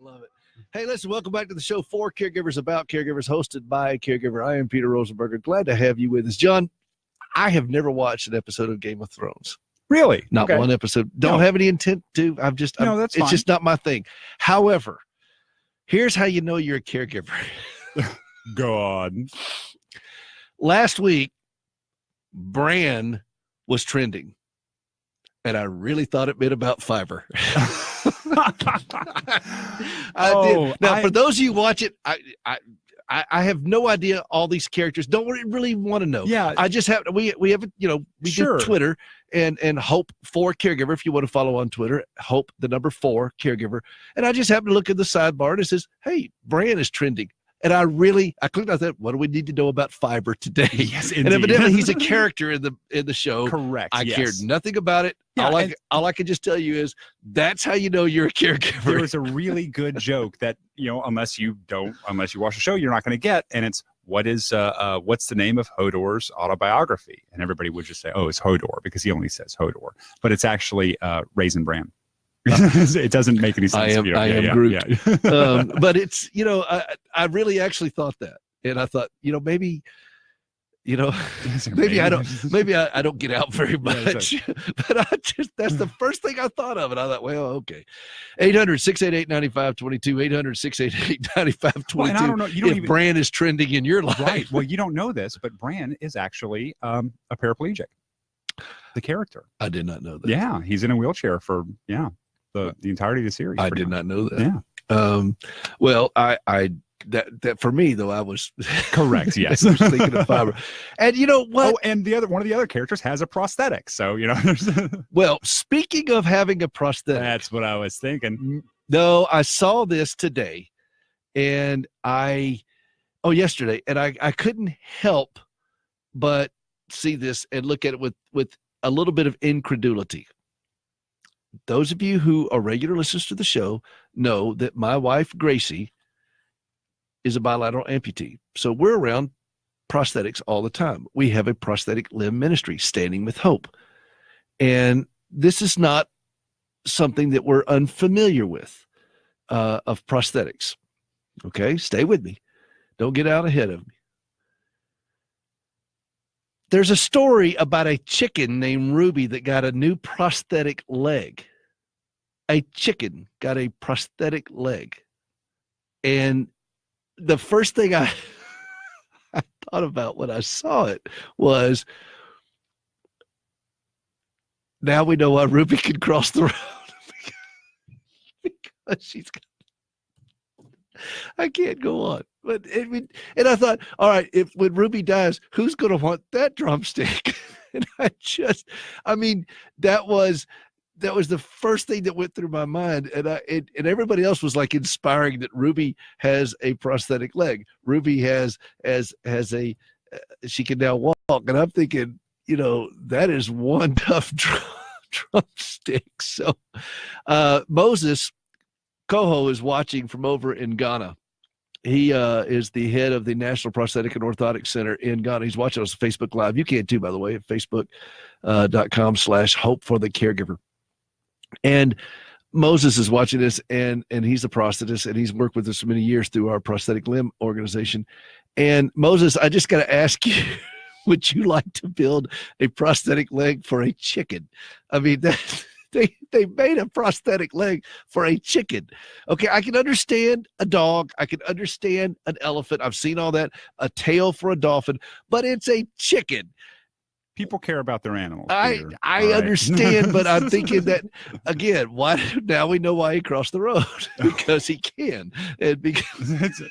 love it. Hey, listen, welcome back to the show For Caregivers, About Caregivers, hosted by a caregiver. I am Peter Rosenberger. Glad to have you with us. John, I have never watched an episode of Game of Thrones. Really? Not one episode. Don't have any intent to. That's fine. It's just not my thing. However, here's how you know you're a caregiver. Go on. Last week, Bran was trending, and I really thought it meant about fiber. I did. Now, for those of you who watch it, I have no idea all these characters. Don't really want to know. Yeah. I just have we have do Twitter and Hope for Caregiver. If you want to follow on Twitter, Hope the number 4 Caregiver. And I just happened to look at the sidebar and it says, "Hey, Bran is trending." And I clicked on that. What do we need to know about fiber today? Yes, indeed. And evidently he's a character in the show. Correct. I cared nothing about it. Yeah, all I can just tell you is that's how you know you're a caregiver. There was a really good joke that, unless you watch the show, you're not going to get. And it's, what's the name of Hodor's autobiography? And everybody would just say, oh, it's Hodor, because he only says Hodor. But it's actually Raisin Bran. It doesn't make any sense. I am Groot. Yeah. But it's, I really actually thought that. And I thought, maybe I don't get out very much. But that's the first thing I thought of. And I thought, well, okay. 800-688-9522, 800-688-9522. Well, and I don't know, if Bran is trending in your life. Right. Well, you don't know this, but Bran is actually a paraplegic. The character. I did not know that. Yeah. He's in a wheelchair for, the entirety of the series. I did not know that. Yeah. Well, that for me though, I was correct. Yes. I was thinking of fiber. And you know what? Oh, and one of the other characters has a prosthetic. So, well, speaking of having a prosthetic. That's what I was thinking. No, I saw this today and yesterday, and I couldn't help but see this and look at it with a little bit of incredulity. Those of you who are regular listeners to the show know that my wife, Gracie, is a bilateral amputee. So we're around prosthetics all the time. We have a prosthetic limb ministry, Standing with Hope. And this is not something that we're unfamiliar with of prosthetics. Okay, stay with me. Don't get out ahead of me. There's a story about a chicken named Ruby that got a new prosthetic leg. A chicken got a prosthetic leg. And the first thing I thought about when I saw it was, now we know why Ruby can cross the road. because she's got, I can't go on. But and I thought, all right, when Ruby dies, who's going to want that drumstick? And that was the first thing that went through my mind. And everybody else was like inspiring that Ruby has a prosthetic leg. Ruby has she can now walk. And I'm thinking, that is one tough drumstick. So Moses Coho is watching from over in Ghana. He is the head of the National Prosthetic and Orthotic Center in Ghana. He's watching us on Facebook Live. You can too, by the way, at facebook.com/Hope for the Caregiver. And Moses is watching this, and he's a prosthetist, and he's worked with us for many years through our prosthetic limb organization. And Moses, I just got to ask you, would you like to build a prosthetic leg for a chicken? I mean, They made a prosthetic leg for a chicken. Okay, I can understand a dog. I can understand an elephant. I've seen all that. A tail for a dolphin. But it's a chicken. People care about their animals. I understand, but I'm thinking that, again, now we know why he crossed the road. Because he can. And because...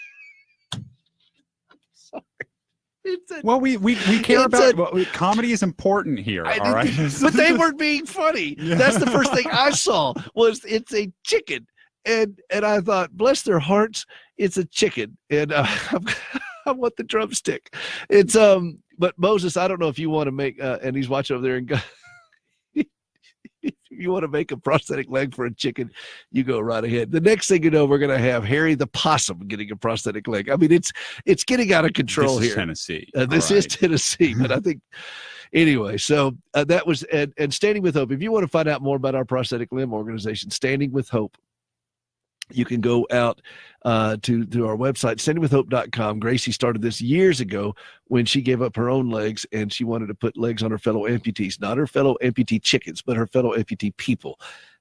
Sorry. We care about comedy is important here. All right, but they weren't being funny. Yeah. That's the first thing I saw was it's a chicken, and I thought, bless their hearts, it's a chicken, and I want the drumstick. It's but Moses, I don't know if you want to make and he's watching over there and if you want to make a prosthetic leg for a chicken, you go right ahead. The next thing you know, we're going to have Harry the possum getting a prosthetic leg. I mean, it's getting out of control here. Tennessee. This is Tennessee, but I think anyway. So that was and Standing with Hope. If you want to find out more about our prosthetic limb organization, Standing with Hope, you can go out to our website, standingwithhope.com. Gracie started this years ago when she gave up her own legs and she wanted to put legs on her fellow amputees, not her fellow amputee chickens, but her fellow amputee people.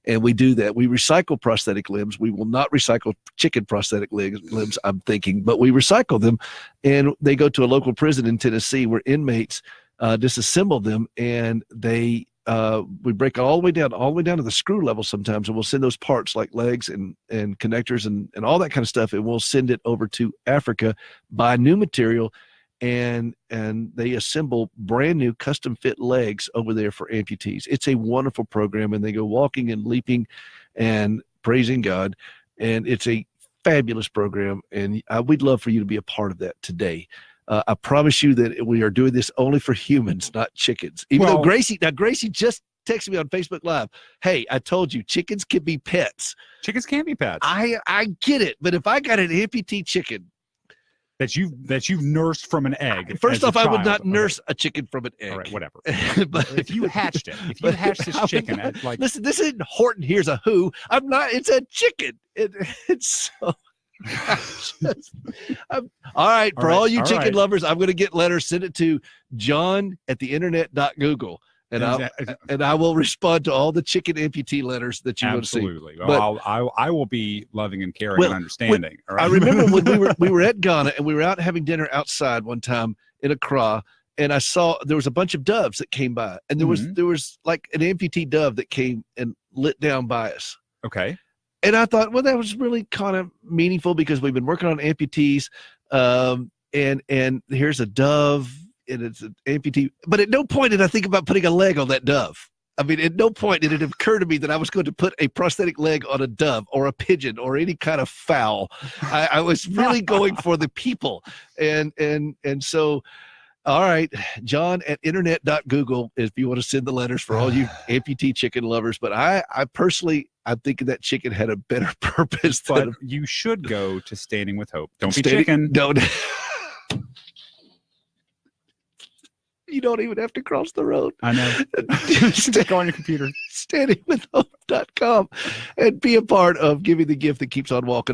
And we do that. We recycle prosthetic limbs. We will not recycle chicken prosthetic limbs, I'm thinking, but we recycle them. And they go to a local prison in Tennessee where inmates disassemble them, and we break all the way down to the screw level sometimes, and we'll send those parts like legs and connectors and all that kind of stuff, and we'll send it over to Africa, buy new material, and they assemble brand new custom fit legs over there for amputees. It's a wonderful program, and they go walking and leaping and praising God, and it's a fabulous program, and we'd love for you to be a part of that today. I promise you that we are doing this only for humans, not chickens. Even though Gracie just texted me on Facebook Live, hey, I told you chickens can be pets. Chickens can be pets. I get it, but if I got an amputee chicken that you've nursed from an egg. First off, I would not nurse a chicken from an egg. All right, whatever. But if you hatched it, if you hatched this chicken, listen, this isn't Horton Here's a Who. I'm not. It's a chicken. It's so. All right, for all you chicken lovers, I'm going to get letters. Send it to john@theinternet.google, and I will respond to all the chicken amputee letters that you want to see. Absolutely. Well, I will be loving and caring and understanding. All right? I remember when we were at Ghana and we were out having dinner outside one time in Accra, and I saw there was a bunch of doves that came by, and there was like an amputee dove that came and lit down by us. Okay. And I thought, well, that was really kind of meaningful because we've been working on amputees, and here's a dove, and it's an amputee. But at no point did I think about putting a leg on that dove. I mean, at no point did it occur to me that I was going to put a prosthetic leg on a dove or a pigeon or any kind of fowl. I was really going for the people, and so. All right, john@internet.google if you want to send the letters for all you amputee chicken lovers. But I personally, I'm thinking that chicken had a better purpose. But you should go to Standing with Hope. Don't be chicken. Don't. You don't even have to cross the road. I know. Just go on your computer. Standingwithhope.com and be a part of giving the gift that keeps on walking.